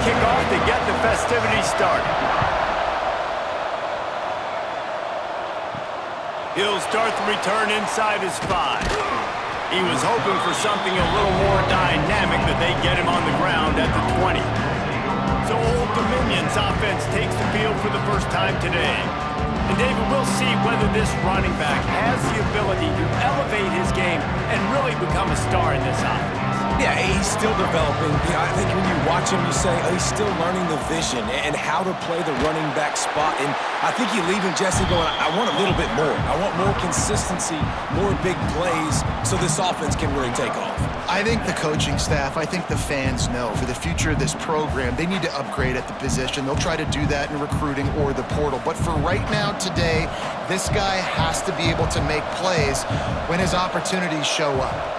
kickoff to get the festivities started. He'll start the return inside his 5. He was hoping for something a little more dynamic, but they get him on the ground at the 20. So Old Dominion's offense takes the field for the first time today. And David, we'll see whether this running back has the ability to elevate his game and really become a star in this offense. Yeah, he's still developing. I think when you watch him, you say, oh, he's still learning the vision and how to play the running back spot. And I think you're leaving Jesse going, I want a little bit more. I want more consistency, more big plays, so this offense can really take off. I think the coaching staff, I think the fans know for the future of this program, they need to upgrade at the position. They'll try to do that in recruiting or the portal. But for right now, today, this guy has to be able to make plays when his opportunities show up.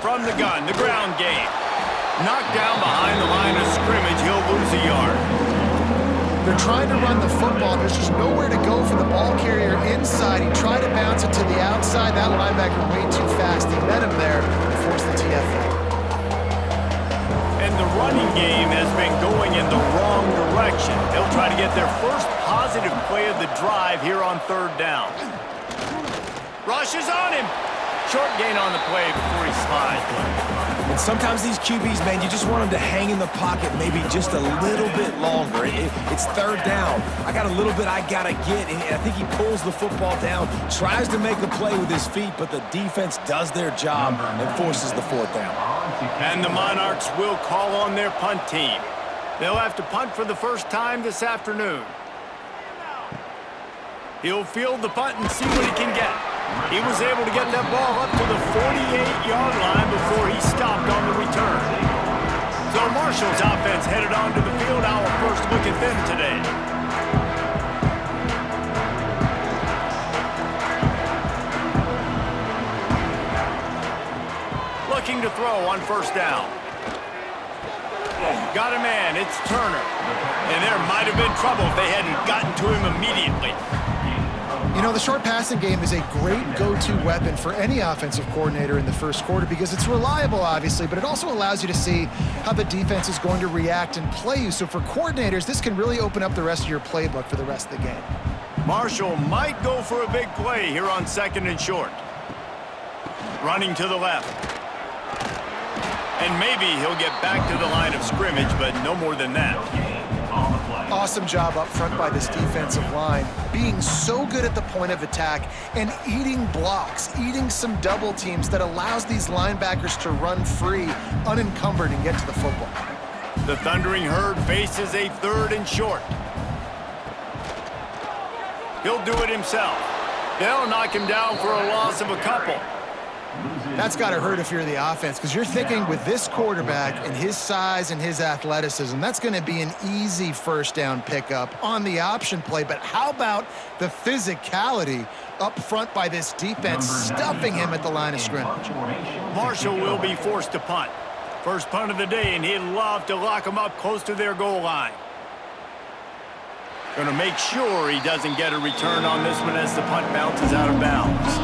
From the gun, the ground game. Knocked down behind the line of scrimmage, he'll lose a yard. They're trying to run the football. There's just nowhere to go for the ball carrier inside. He tried to bounce it to the outside. That linebacker way too fast. He met him there and forced the TFL. And the running game has been going in the wrong direction. They'll try to get their first positive play of the drive here on 3rd down. Rush is on him. Short gain on the play before he slides. And sometimes these QBs, man, you just want them to hang in the pocket maybe just a little bit longer. It's 3rd down. I got a little bit I got to get, and I think he pulls the football down, tries to make a play with his feet, but the defense does their job and forces the 4th down. And the Monarchs will call on their punt team. They'll have to punt for the first time this afternoon. He'll field the punt and see what he can get. He was able to get that ball up to the 48-yard line before he stopped on the return. So Marshall's offense headed onto the field. Our first look at them today. Looking to throw on 1st down. Got a man, it's Turner. And there might have been trouble if they hadn't gotten to him immediately. You know, the short passing game is a great go-to weapon for any offensive coordinator in the first quarter because it's reliable, obviously, but it also allows you to see how the defense is going to react and play you. So for coordinators, this can really open up the rest of your playbook for the rest of the game. Marshall might go for a big play here on 2nd and short. Running to the left. And maybe he'll get back to the line of scrimmage, but no more than that. Awesome job up front by this defensive line, being so good at the point of attack and eating blocks, eating some double teams that allows these linebackers to run free, unencumbered, and get to the football. The Thundering Herd faces a 3rd and short. He'll do it himself. They'll knock him down for a loss of a couple. That's got to hurt if you're the offense, because you're thinking with this quarterback and his size and his athleticism, that's going to be an easy 1st down pickup on the option play. But how about the physicality up front by this defense, stuffing him at the line of scrimmage? Marshall will be forced to punt. First punt of the day, and he'd love to lock him up close to their goal line. Going to make sure he doesn't get a return on this one as the punt bounces out of bounds.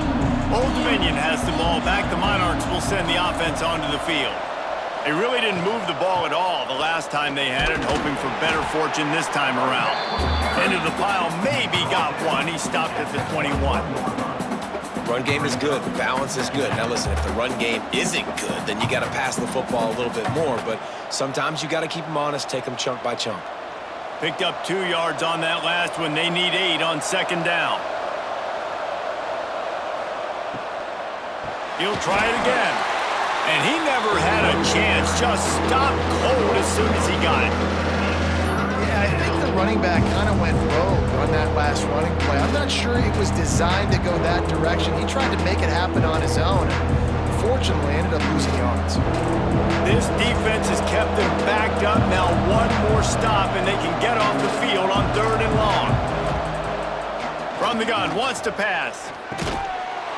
Old Dominion has the ball back. The Monarchs will send the offense onto the field. They really didn't move the ball at all the last time they had it, hoping for better fortune this time around. End of the pile, maybe got one. He stopped at the 21. Run game is good. Balance is good. Now listen, if the run game isn't good, then you got to pass the football a little bit more. But sometimes you got to keep them honest, take them chunk by chunk. Picked up 2 yards on that last one. They need 8 on 2nd down. He'll try it again. And he never had a chance. Just stopped cold as soon as he got it. Yeah, I think the running back kind of went rogue on that last running play. I'm not sure it was designed to go that direction. He tried to make it happen on his own. Unfortunately, ended up losing yards. This defense has kept them backed up. Now one more stop, and they can get off the field on 3rd and long. From the gun, wants to pass.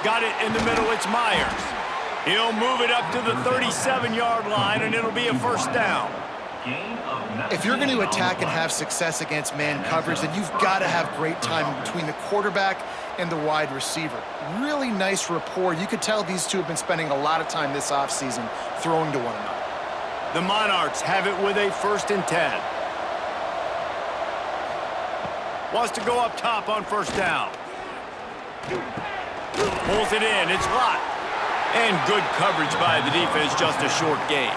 Got it in the middle, it's Myers. He'll move it up to the 37-yard line, and it'll be a 1st down. If you're going to attack and have success against man coverage, then you've got to have great timing between the quarterback and the wide receiver. Really nice rapport. You could tell these two have been spending a lot of time this offseason throwing to one another. The Monarchs have it with a 1st and 10. Wants to go up top on 1st down. Pulls it in. It's locked. And good coverage by the defense, just a short gain.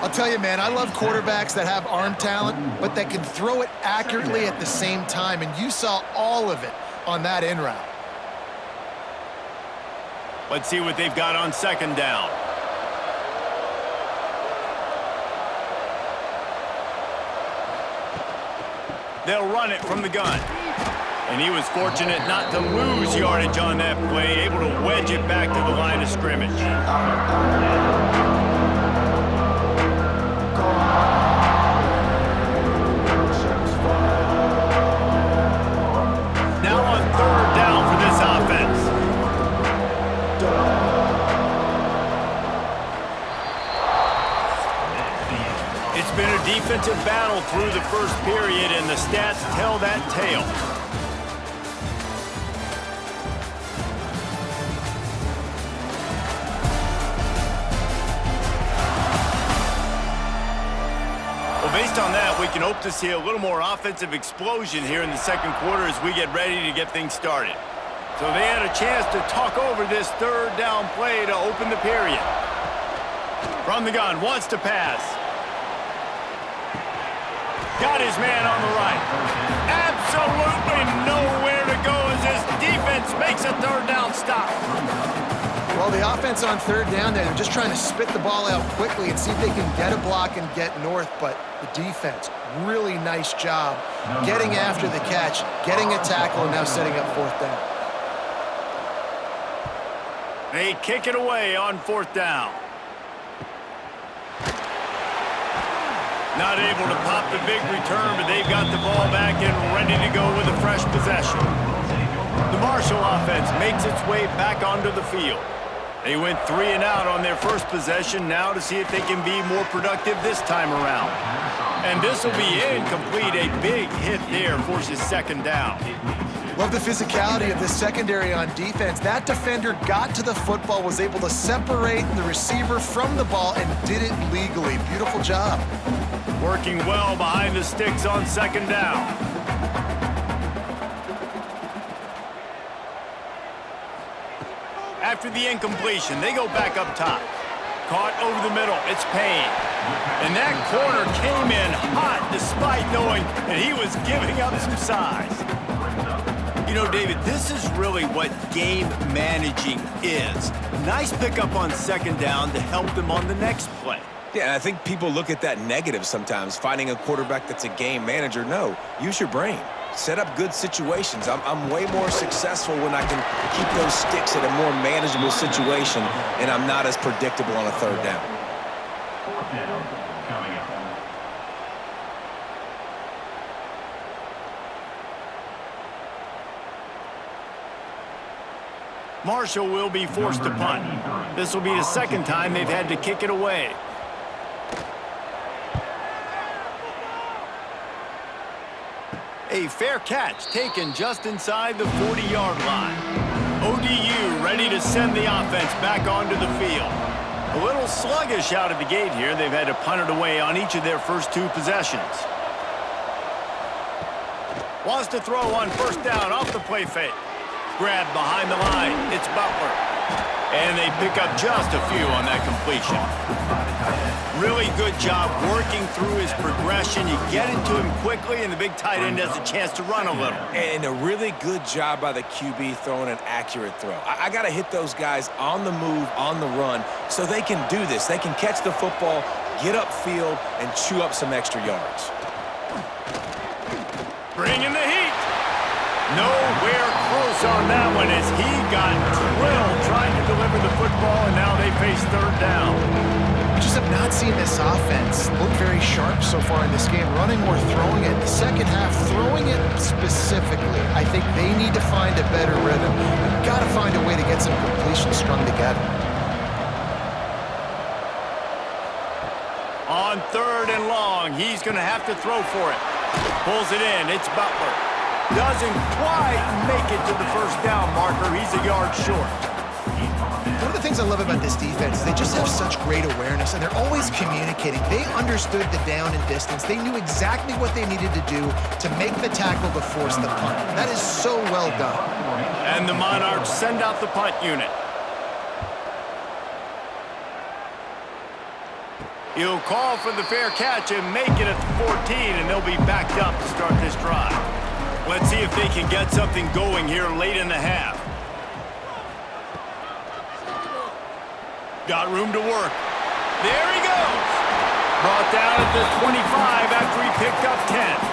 I'll tell you, man, I love quarterbacks that have arm talent, but that can throw it accurately at the same time, and you saw all of it on that in route. Let's see what they've got on 2nd down. They'll run it from the gun. And he was fortunate not to lose yardage on that play, able to wedge it back to the line of scrimmage. Now on 3rd down for this offense. It's been a defensive battle through the 1st period, and the stats tell that tale. Based on that, we can hope to see a little more offensive explosion here in the 2nd quarter as we get ready to get things started. So they had a chance to talk over this 3rd down play to open the period. From the gun, wants to pass. Got his man on the right. Absolutely nowhere to go as this defense makes a 3rd down stop. Well, the offense on 3rd down there, they're just trying to spit the ball out quickly and see if they can get a block and get north, but the defense, really nice job getting after the catch, getting a tackle, and now setting up 4th down. They kick it away on 4th down. Not able to pop the big return, but they've got the ball back and ready to go with a fresh possession. The Marshall offense makes its way back onto the field. They went 3 and out on their 1st possession, now to see if they can be more productive this time around. And this will be incomplete. A big hit there forces 2nd down. Love the physicality of this secondary on defense. That defender got to the football, was able to separate the receiver from the ball, and did it legally. Beautiful job. Working well behind the sticks on 2nd down. After the incompletion, they go back up top. Caught over the middle. It's Payne. And that corner came in hot despite knowing that he was giving up some size. You know, David, this is really what game managing is. Nice pickup on 2nd down to help them on the next play. Yeah, and I think people look at that negative sometimes, finding a quarterback that's a game manager. No, use your brain. Set up good situations. I'm way more successful when I can keep those sticks at a more manageable situation, and I'm not as predictable on a 3rd down. Marshall will be forced to punt. This will be the 2nd time they've had to kick it away. A fair catch taken just inside the 40-yard line. ODU ready to send the offense back onto the field. A little sluggish out of the gate here. They've had to punt it away on each of their first 2 possessions. Wants to throw on 1st down off the play fake. Grabbed behind the line. It's Butler. And they pick up just a few on that completion. Really good job working through his progression. You get it to him quickly, and the big tight end has a chance to run a little. And a really good job by the QB throwing an accurate throw. I got to hit those guys on the move, on the run, so they can do this. They can catch the football, get upfield, and chew up some extra yards. Bringing the heat. Nowhere close on that one as he got drilled trying to deliver the football, and now they face 3rd down. We just have not seen this offense look very sharp so far in this game, running or throwing it. The 2nd half, throwing it specifically. I think they need to find a better rhythm. We've got to find a way to get some completions strung together. On 3rd and long, he's going to have to throw for it. Pulls it in. It's Butler. Doesn't quite make it to the first down marker. He's a yard short. One of the things I love about this defense is they just have such great awareness, and they're always communicating. They understood the down and distance. They knew exactly what they needed to do to make the tackle to force the punt. That is so well done. And the Monarchs send out the punt unit. He'll call for the fair catch and make it at the 14, and they'll be backed up to start this drive. Let's see if they can get something going here late in the half. Got room to work. There he goes. Brought down at the 25 after he picked up 10.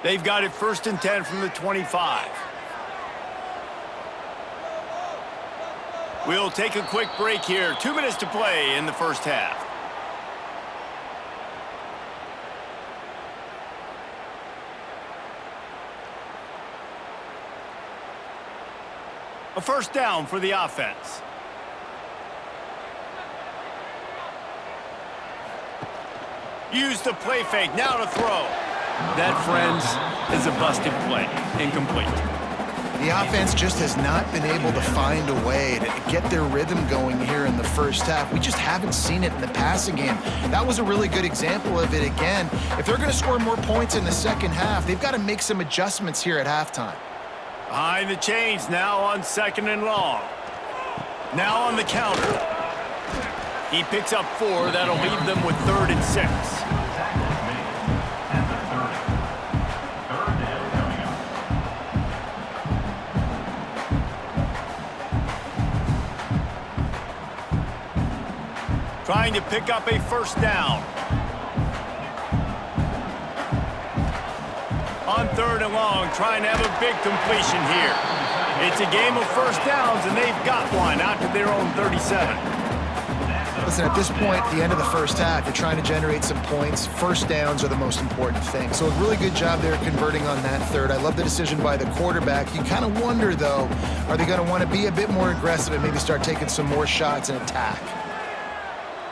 They've got it 1st and 10 from the 25. We'll take a quick break here. 2 minutes to play in the first half. A first down for the offense. Use the play fake. Now to throw. That, friends, is a busted play. Incomplete. The offense just has not been able to find a way to get their rhythm going here in the first half. We just haven't seen it in the passing game. That was a really good example of it again. If they're going to score more points in the second half, they've got to make some adjustments here at halftime. Behind the chains now on 2nd and long. Now on the counter. He picks up 4. That'll leave them with 3rd and 6. Trying to pick up a first down. On 3rd and long, trying to have a big completion here. It's a game of first downs, and they've got one out to their own 37. Listen, at this point, the end of the first half, you're trying to generate some points. First downs are the most important thing. So a really good job there converting on that 3rd. I love the decision by the quarterback. You kind of wonder, though, are they going to want to be a bit more aggressive and maybe start taking some more shots and attack?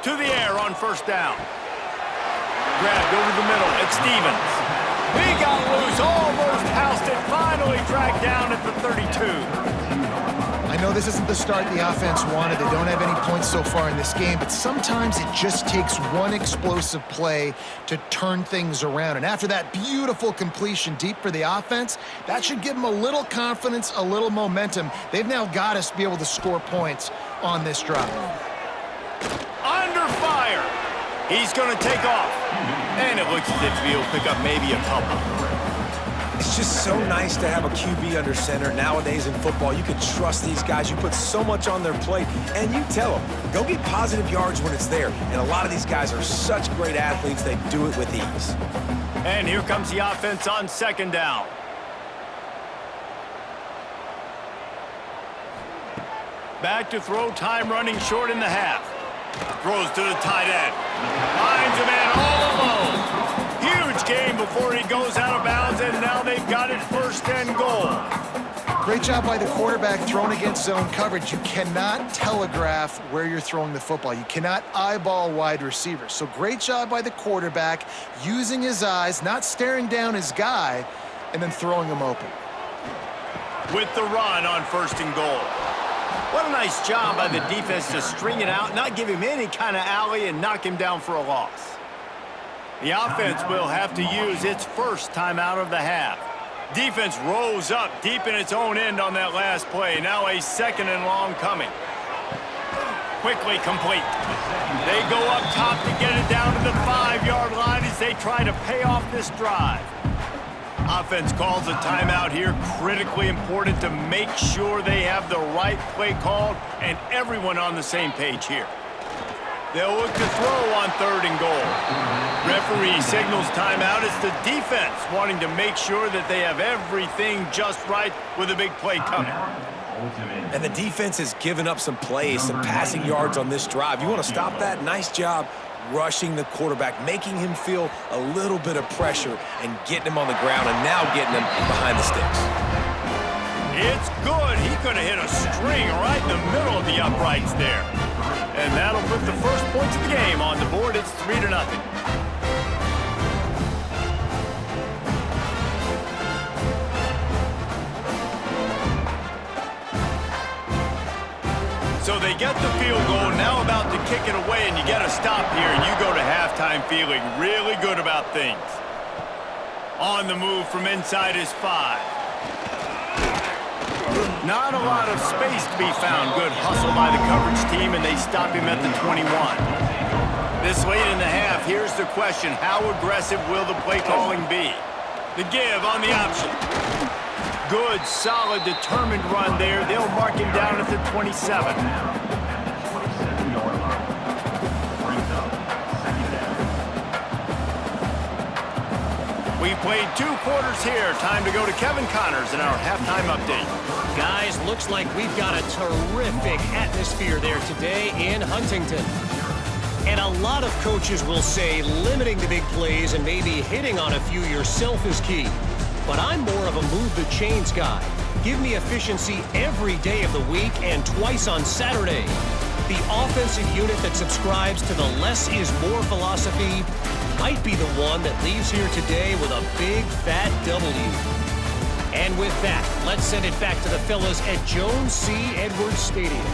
To the air on first down. Grabbed over the middle. It's Stevens. He got loose, almost housed it, finally dragged down at the 32. I know this isn't the start the offense wanted. They don't have any points so far in this game, but sometimes it just takes one explosive play to turn things around. And after that beautiful completion deep for the offense, that should give them a little confidence, a little momentum. They've now got us to be able to score points on this drive. Under fire. He's going to take off. And it looks as if he'll pick up maybe a couple. It's just so nice to have a QB under center. Nowadays in football, you can trust these guys. You put so much on their plate, and you tell them, go get positive yards when it's there. And a lot of these guys are such great athletes, they do it with ease. And here comes the offense on 2nd down. Back to throw, time running short in the half. Throws to the tight end. Finds a man all alone. Huge game before he goes out of bounds, and now they've got it 1st and goal. Great job by the quarterback throwing against zone coverage. You cannot telegraph where you're throwing the football. You cannot eyeball wide receivers. So great job by the quarterback using his eyes, not staring down his guy, and then throwing him open. With the run on 1st and goal. What a nice job by the defense to string it out, not give him any kind of alley, and knock him down for a loss. The offense will have to use its first timeout of the half. Defense rose up deep in its own end on that last play. Now a 2nd and long coming. Quickly complete. They go up top to get it down to the 5-yard line as they try to pay off this drive. Offense calls a timeout here. Critically important to make sure they have the right play called and everyone on the same page here. They'll look to throw on 3rd and goal. Referee signals timeout. It's the defense wanting to make sure that they have everything just right with a big play coming. And the defense has given up some plays, some passing yards on this drive. You want to stop that? Nice job rushing the quarterback, making him feel a little bit of pressure and getting him on the ground, and now getting him behind the sticks. It's good. He could have hit a string right in the middle of the uprights there. And that'll put the first points of the game on the board. It's 3-0. So they get the field goal, now about to kick it away, and you get a stop here, and you go to halftime feeling really good about things. On the move from inside his 5. Not a lot of space to be found. Good hustle by the coverage team, and they stop him at the 21. This late in the half, here's the question. How aggressive will the play calling be? The give on the option. Good, solid, determined run there. They'll mark him down at the 27. We've played 2 quarters here. Time to go to Kevin Connors in our halftime update. Guys, looks like we've got a terrific atmosphere there today in Huntington. And a lot of coaches will say limiting the big plays and maybe hitting on a few yourself is key. But I'm more of a move the chains guy. Give me efficiency every day of the week and twice on Saturday. The offensive unit that subscribes to the less is more philosophy might be the one that leaves here today with a big fat W. And with that, let's send it back to the fellas at Jones C. Edwards Stadium.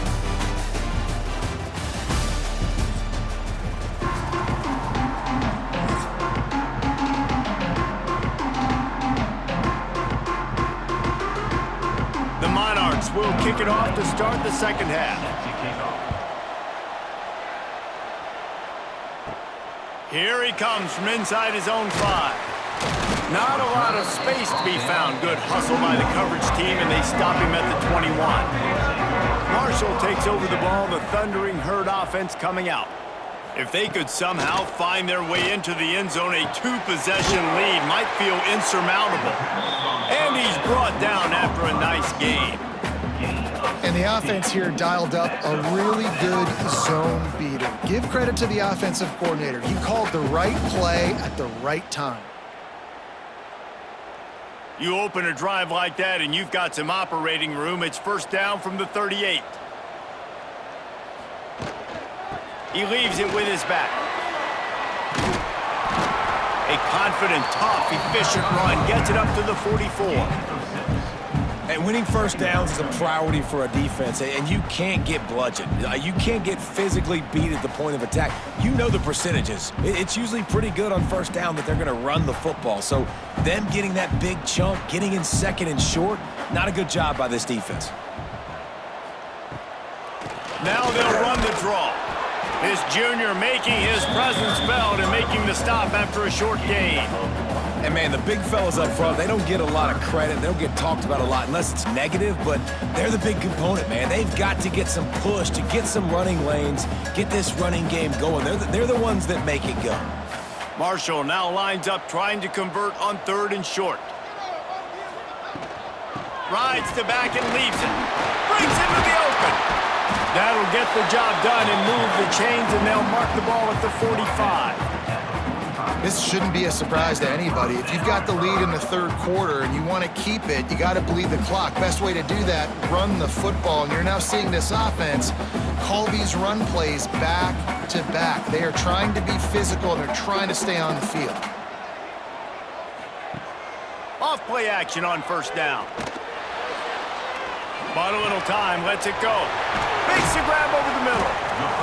Will kick it off to start the second half. Here he comes from inside his own 5. Not a lot of space to be found. Good hustle by the coverage team, and they stop him at the 21. Marshall takes over the ball. The Thundering Herd offense coming out. If they could somehow find their way into the end zone, a 2-possession lead might feel insurmountable. And he's brought down after a nice game. And the offense here dialed up a really good zone beater. Give credit to the offensive coordinator. He called the right play at the right time. You open a drive like that and you've got some operating room. It's first down from the 38. He leaves it with his back. A confident, tough, efficient run gets it up to the 44. And winning first downs is a priority for a defense, and you can't get bludgeoned. You can't get physically beat at the point of attack. You know the percentages. It's usually pretty good on first down that they're going to run the football. So them getting that big chunk, getting in second and short, not a good job by this defense. Now they'll run the draw. This junior making his presence felt and making the stop after a short gain. And, man, the big fellas up front, they don't get a lot of credit. They don't get talked about a lot unless it's negative, but they're the big component, man. They've got to get some push, to get some running lanes, get this running game going. They're the ones that make it go. Marshall now lines up trying to convert on 3rd and short. Rides the back and leaves it. Brings him to the open. That'll get the job done and move the chains, and they'll mark the ball at the 45. This shouldn't be a surprise to anybody. If you've got the lead in the 3rd quarter and you want to keep it, you got to bleed the clock. Best way to do that, run the football. And you're now seeing this offense call these run plays back to back. They are trying to be physical, and they're trying to stay on the field. Off play action on first down. Bought a little time, lets it go. Makes the grab over the middle.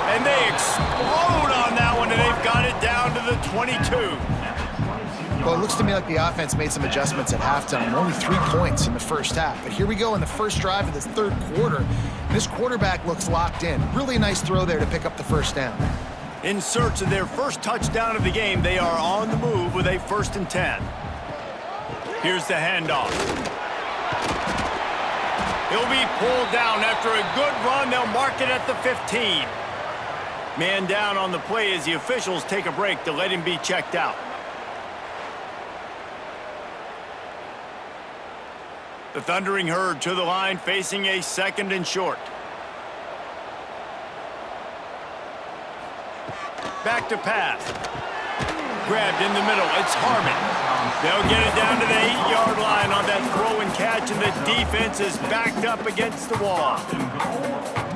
And they explode on that one, and they've got it down to the 22. Well, it looks to me like the offense made some adjustments at halftime. Only 3 points in the first half. But here we go in the first drive of this 3rd quarter. This quarterback looks locked in. Really nice throw there to pick up the first down. In search of their first touchdown of the game, they are on the move with a 1st and 10. Here's the handoff. He'll be pulled down after a good run. They'll mark it at the 15. Man down on the play as the officials take a break to let him be checked out. The Thundering Herd to the line, facing a 2nd and short. Back to pass. grabbed in the middle. It's Harmon. They'll get it down to the 8-yard line on that throw and catch, and the defense is backed up against the wall.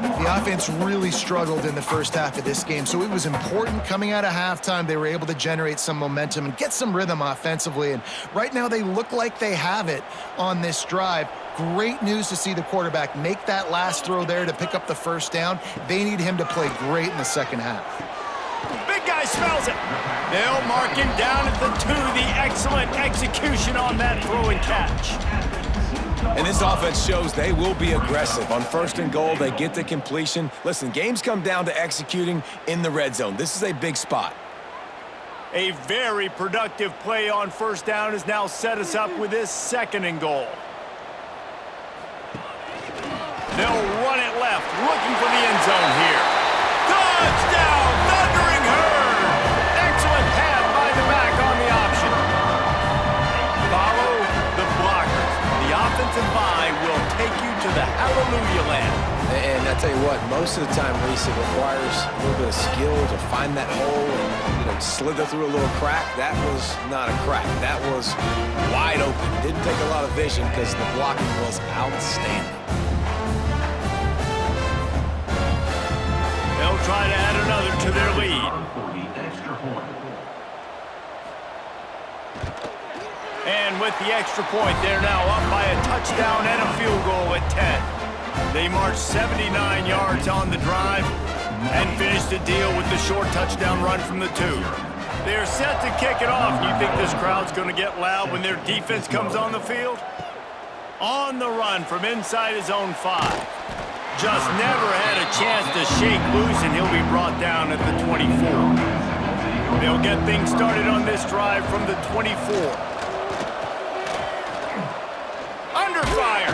The offense really struggled in the first half of this game, so it was important coming out of halftime. They were able to generate some momentum and get some rhythm offensively, and right now they look like they have it on this drive. Great news to see the quarterback make that last throw there to pick up the first down. They need him to play great in the second half. Big guy smells it. They'll mark him down at the 2. The excellent execution on that throw and catch. And this offense shows they will be aggressive. On 1st and goal, they get the completion. Listen, games come down to executing in the red zone. This is a big spot. A very productive play on 1st down has now set us up with this 2nd and goal. They'll run it left, looking for the end zone here. Touchdown, Thundering Herd! Excellent pass by the back on the option. Follow the blockers. The offensive bye will take you to the hallelujah land. And I tell you what, most of the time, Reese, it requires a little bit of skill to find that hole and slither through a little crack. That was not a crack. That was wide open. Didn't take a lot of vision because the blocking was outstanding. They'll try to add another to their lead. And with the extra point, they're now up by a touchdown and a field goal at 10. They marched 79 yards on the drive and finished the deal with the short touchdown run from the 2. They're set to kick it off. You think this crowd's going to get loud when their defense comes on the field? On the run from inside his own 5. Just never had a chance to shake loose, and he'll be brought down at the 24. They'll get things started on this drive from the 24. Under fire.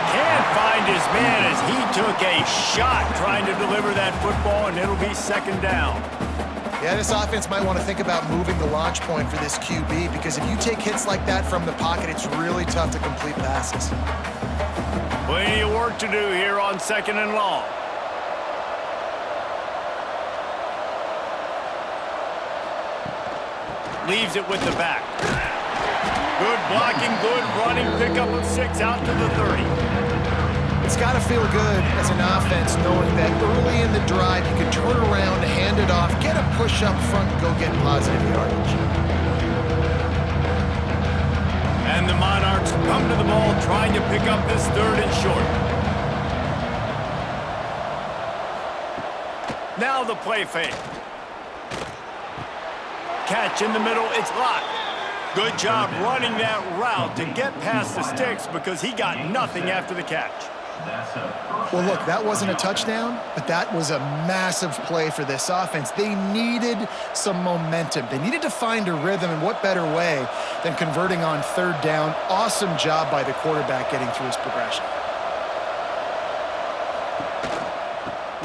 Can't find his man as he took a shot trying to deliver that football, and it'll be 2nd down. Yeah, this offense might want to think about moving the launch point for this QB, because if you take hits like that from the pocket, it's really tough to complete passes. Plenty of work to do here on 2nd and long. Leaves it with the back. Good blocking, good running, pickup of 6 out to the 30. It's got to feel good as an offense knowing that early in the drive you can turn around, hand it off, get a push up front, go get positive yardage. And the Monarchs come to the ball trying to pick up this 3rd and short. Now the play fake. Catch in the middle, it's locked. Good job running that route to get past the sticks because he got nothing after the catch. Well, look, that wasn't a touchdown, but that was a massive play for this offense. They needed some momentum. They needed to find a rhythm, and what better way than converting on 3rd down. Awesome job by the quarterback getting through his progression.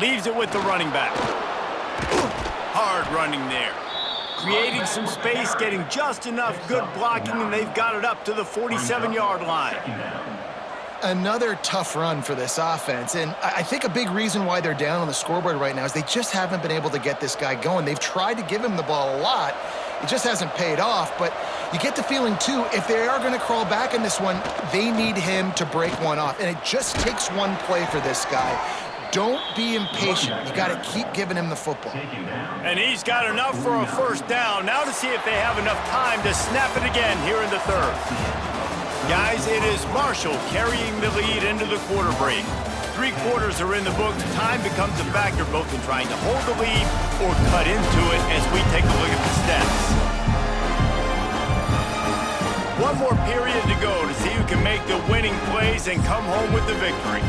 Leaves it with the running back. Hard running there. Creating some space, getting just enough good blocking, and they've got it up to the 47-yard line. Another tough run for this offense, and I think a big reason why they're down on the scoreboard right now is they just haven't been able to get this guy going. They've tried to give him the ball a lot. It just hasn't paid off, but you get the feeling, too, if they are going to crawl back in this one, they need him to break one off, and it just takes one play for this guy. Don't be impatient. You got to keep giving him the football. And he's got enough for a 1st down. Now to see if they have enough time to snap it again here in the 3rd. Guys, it is Marshall carrying the lead into the quarter break. 3 quarters are in the books. Time becomes a factor both in trying to hold the lead or cut into it as we take a look at the stats. One more period to go to see who can make the winning plays and come home with the victory.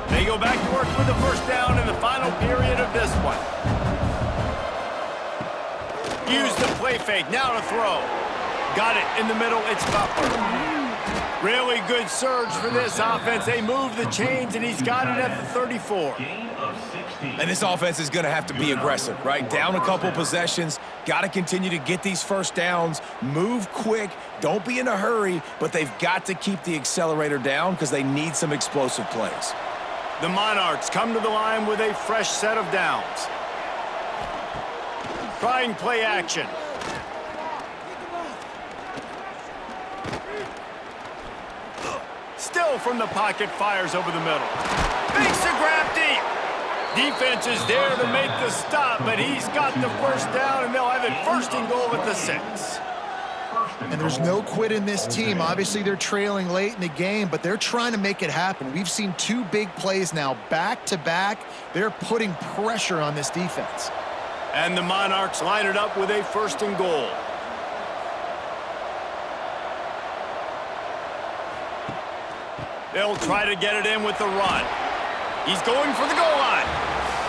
They go back to work with the 1st down in the final period of this one. Use the play fake, now to throw. Got it in the middle, it's Butler. Really good surge for this offense. They move the chains, and he's got it at the 34. And this offense is going to have to be aggressive, right? Down a couple possessions, got to continue to get these 1st downs, move quick, don't be in a hurry, but they've got to keep the accelerator down because they need some explosive plays. The Monarchs come to the line with a fresh set of downs. trying play action. Still from the pocket, fires over the middle. Makes the grab deep. Defense is there to make the stop, but he's got the first down, and they'll have it first and goal at the 6. And there's no quit in this team. Obviously, they're trailing late in the game, but they're trying to make it happen. We've seen 2 big plays now, back-to-back. They're putting pressure on this defense. And the Monarchs line it up with a first and goal. They'll try to get it in with the run. He's going for the goal line.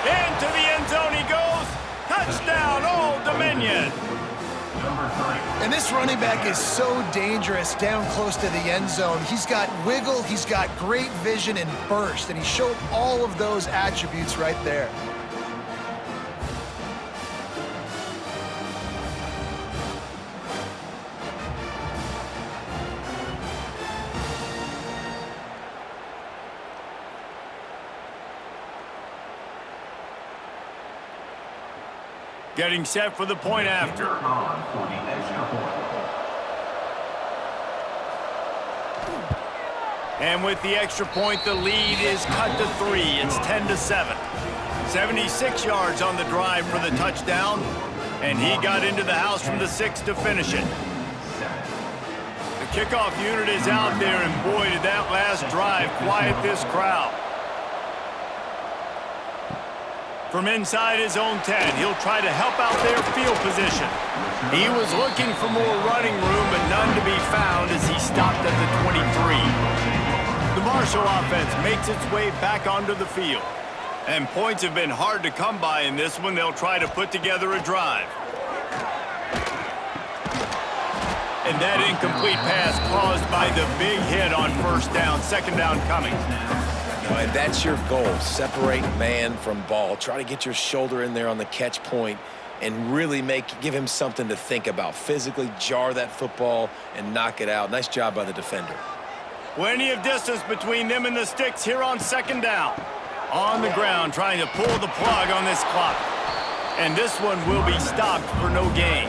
Into the end zone he goes. Touchdown, Old Dominion. And this running back is so dangerous down close to the end zone. He's got wiggle, he's got great vision and burst, and he showed all of those attributes right there. Getting set for the point after. And with the extra point, the lead is cut to 3. It's 10-7. 76 yards on the drive for the touchdown, and he got into the house from the 6 to finish it. The kickoff unit is out there, and boy, did that last drive quiet this crowd. From inside his own 10, he'll try to help out their field position. He was looking for more running room, but none to be found as he stopped at the 23. The Marshall offense makes its way back onto the field. And points have been hard to come by in this one. They'll try to put together a drive. And that incomplete pass caused by the big hit on first down, second down coming. And that's your goal. Separate man from ball. Try to get your shoulder in there on the catch point and really give him something to think about. Physically jar that football and knock it out. Nice job by the defender. Plenty of distance between them and the sticks here on second down. On the ground, trying to pull the plug on this clock. And this one will be stopped for no gain.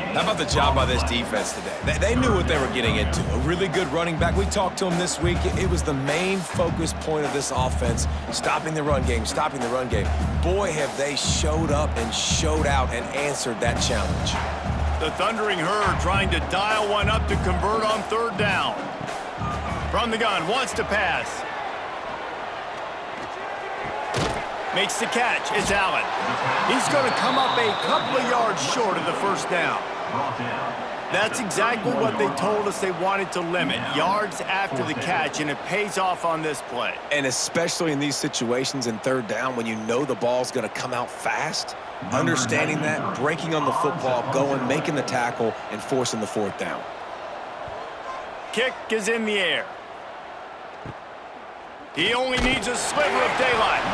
How about the job by this defense today? They knew what they were getting into. A really good running back. We talked to him this week. It was the main focus point of this offense, stopping the run game, stopping the run game. Boy, have they showed up and showed out and answered that challenge. The Thundering Herd trying to dial one up to convert on third down. From the gun, wants to pass. Makes the catch. It's Allen. He's going to come up a couple of yards short of the first down. That's exactly what they told us they wanted to limit, yards after the catch, and it pays off on this play. And especially in these situations in third down when you know the ball's going to come out fast, understanding that, breaking on the football, going, making the tackle, and forcing the fourth down. Kick is in the air. He only needs a sliver of daylight.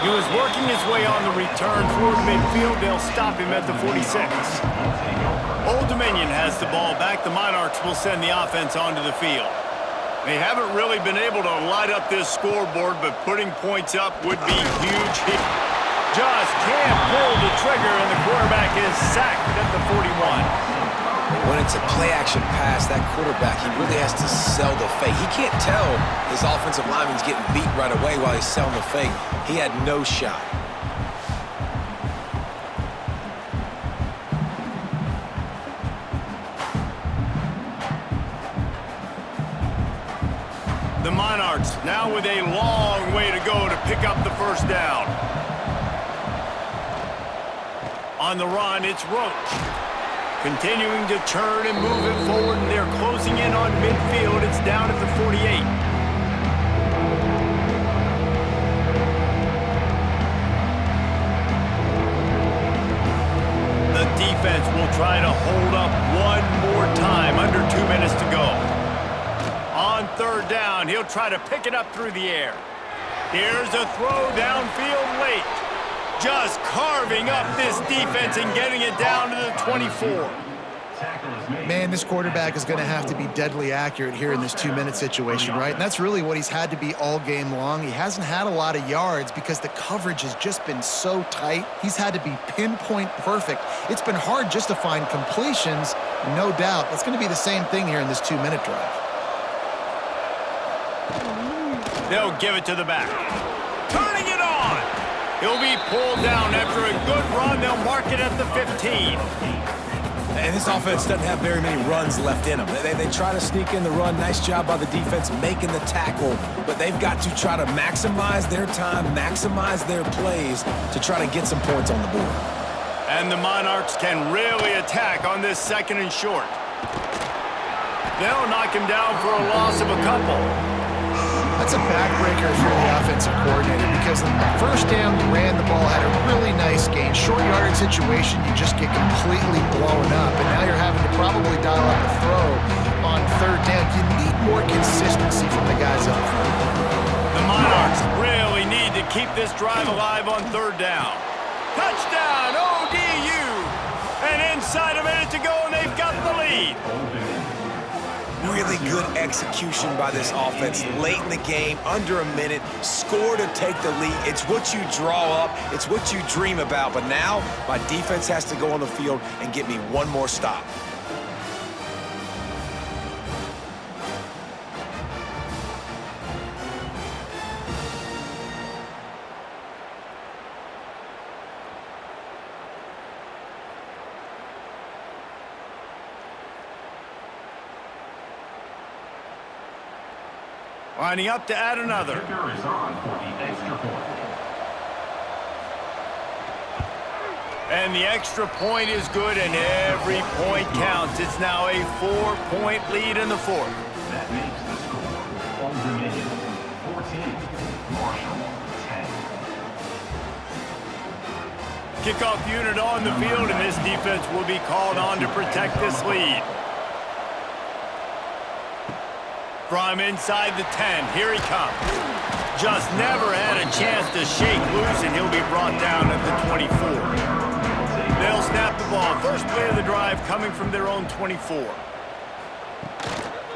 He was working his way on the return toward midfield. They'll stop him at the 46. Old Dominion has the ball back. The Monarchs will send the offense onto the field. They haven't really been able to light up this scoreboard, but putting points up would be huge. Just can't pull the trigger, and the quarterback is sacked at the 41. When it's a play-action pass, that quarterback, he really has to sell the fake. He can't tell his offensive lineman's getting beat right away while he's selling the fake. He had no shot. The Monarchs now with a long way to go to pick up the first down. On the run, it's Roach. Continuing to turn and move it forward, and they're closing in on midfield. It's down at the 48. The defense will try to hold up one more time, under 2 minutes to go. On third down, he'll try to pick it up through the air. Here's a throw downfield late. Just carving up this defense and getting it down to the 24. Man, this quarterback is going to have to be deadly accurate here in this 2-minute situation, right? And that's really what he's had to be all game long. He hasn't had a lot of yards because the coverage has just been so tight. He's had to be pinpoint perfect. It's been hard just to find completions, no doubt. That's going to be the same thing here in this 2-minute drive. They'll give it to the back. Turning it on. He'll be pulled down after a good run. They'll mark it at the 15. And this offense doesn't have very many runs left in them. They try to sneak in the run. Nice job by the defense making the tackle. But they've got to try to maximize their time, maximize their plays to try to get some points on the board. And the Monarchs can really attack on this 2nd and short. They'll knock him down for a loss of a couple. That's a backbreaker if you're the offensive coordinator, because the first down you ran the ball, had a really nice gain. Short yardage situation, you just get completely blown up, and now you're having to probably dial up a throw on 3rd down. You need more consistency from the guys up front. The Monarchs really need to keep this drive alive on 3rd down. Touchdown, ODU! And inside a minute to go, and they've got the lead. Really good execution by this offense late in the game, under a minute, score to take the lead. It's what you draw up, it's what you dream about, but now my defense has to go on the field and get me one more stop. Lining up to add another. Kicker is on for the extra point. And the extra point is good, and every point counts. It's now a 4-point lead in the 4th. That makes the score Old Dominion 14, Marshall 10. Kickoff unit on the field, and this defense will be called on to protect this lead. From inside the 10, here he comes. Just never had a chance to shake loose, and he'll be brought down at the 24. They'll snap the ball. First play of the drive coming from their own 24.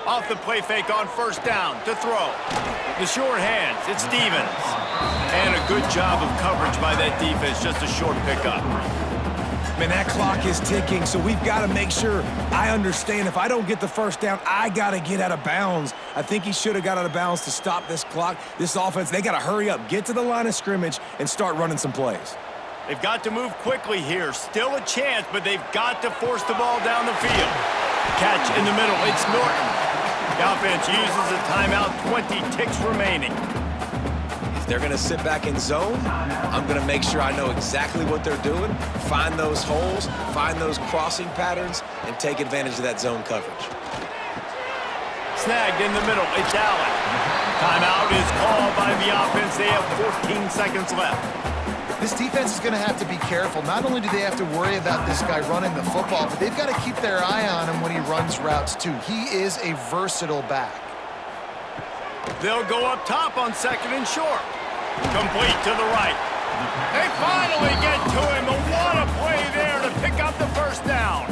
Off the play fake on 1st down to throw. The short hands, it's Stevens. And a good job of coverage by that defense, just a short pickup. Man, that clock is ticking, so we've got to make sure I understand if I don't get the 1st down, I got to get out of bounds. I think he should have got out of bounds to stop this clock. This offense, they got to hurry up, get to the line of scrimmage, and start running some plays. They've got to move quickly here. Still a chance, but they've got to force the ball down the field. Catch in the middle. It's Norton. The offense uses a timeout, 20 ticks remaining. If they're going to sit back in zone, I'm going to make sure I know exactly what they're doing, find those holes, find those crossing patterns, and take advantage of that zone coverage. Snagged in the middle. It's Allen. Timeout is called by the offense. They have 14 seconds left. This defense is going to have to be careful. Not only do they have to worry about this guy running the football, but they've got to keep their eye on him when he runs routes too. He is a versatile back. They'll go up top on 2nd and short. Complete to the right. They finally get to him. What a play there to pick up the 1st down.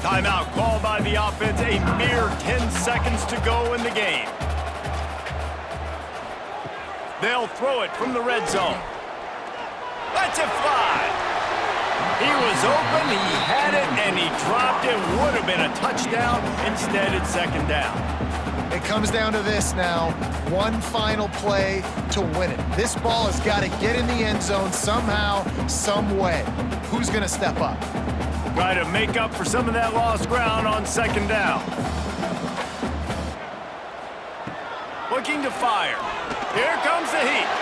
Timeout called by the offense. A mere 10 seconds to go in the game. They'll throw it from the red zone. Lets it fly. He was open, he had it, and he dropped it. Would have been a touchdown. Instead, it's 2nd down. It comes down to this now. One final play to win it. This ball has got to get in the end zone somehow, some way. Who's going to step up? Try to make up for some of that lost ground on 2nd down. Looking to fire. Here comes the heat.